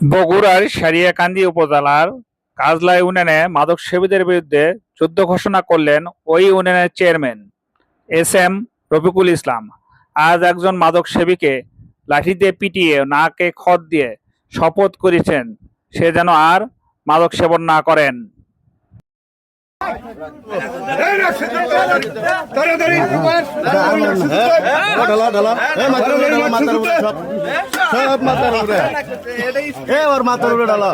বগুড়ার সারিয়াকান্দি উপজেলার কাজলা ইউনিয়নে মাদক সেবীদের বিরুদ্ধে যুদ্ধ ঘোষণা করলেন ওই ইউনিয়নের chairman S M Rafiqul Islam. আজ একজন মাদক সেবীকে লাঠি দিয়ে পিটিয়ে নাকে খত দিয়ে শপথ করেছেন সে যেন আর মাদক সেবন না করেন। মাথার উপরে ডালা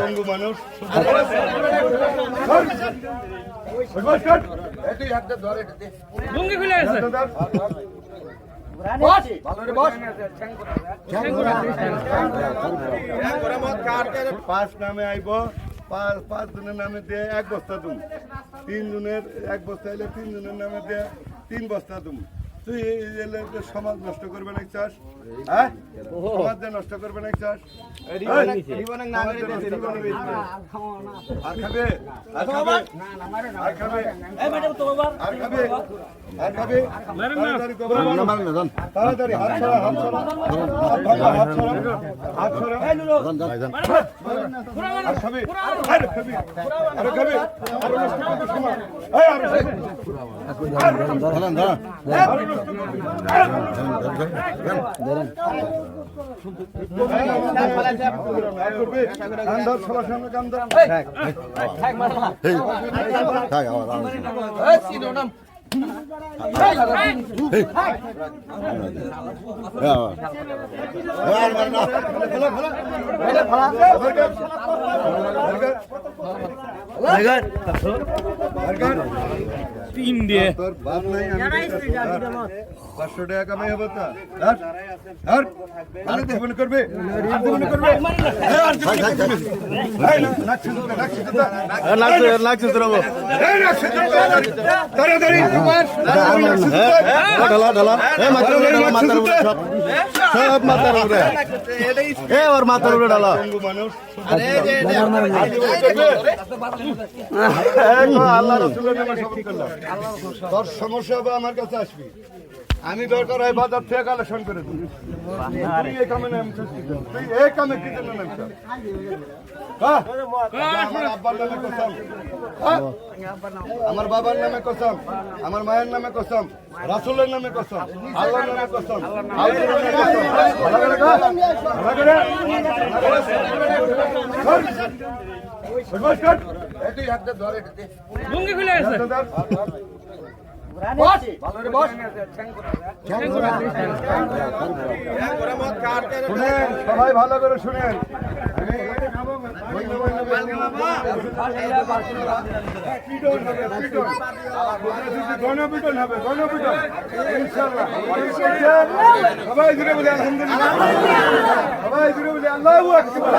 পাঁচ নামে আইব, পাঁচ জনের নামে দিয়ে 1 বস্তা দুম, 3 জনের 1 বস্তা এলে 3 জনের নামে দিয়ে 3 বস্তা দুম। তুই সমাজ নষ্ট করবে না চাস? হ্যাঁ, সমাজ নষ্ট করবে না চাস? আর খাবে, আর খাবে, আর খাবে, আর খাবে, আর খাবে। তাড়াতাড়ি হাত ছড়া, হাত ছড়া, হাত ছড়া, হাত ছড়া, আর খাবে, আর খাবে, আর খাবে, তিন দিয়ে তোর বাপ নাই, আমি 500 টাকা কামাই হবে তা আর জীবন করবে, জীবন করবে। মাথার উপরে ডালা আল্লাহ রাসূলের নামে শপথ করলাম। তোর সমস্যা হবে আমার কাছে আসবি, আমি দরকার হয় বাজার থেকে কালেকশন করে দিই। তুই এই কামে নামছিস, তুই এই কামে কি জন্য নামছিস? আমার আব্বার নামে কসম, আমার বাবার নামে কসম, আমার মায়ের নামে কসম, রাসূলের নামে কসম, আল্লাহর নামে কসম, আল্লাহর নামে কসম। এটি হাতে ধরে লুঙ্গি খুলে গেছে। সবাই ভালো করে শুনেন, গণপিটন হবে, গণপিটন ইনশাআল্লাহ। সবাই জুড়ে বলে আলহামদুলিল্লাহ, সবাই জুড়ে বলে আল্লাহু আকবার।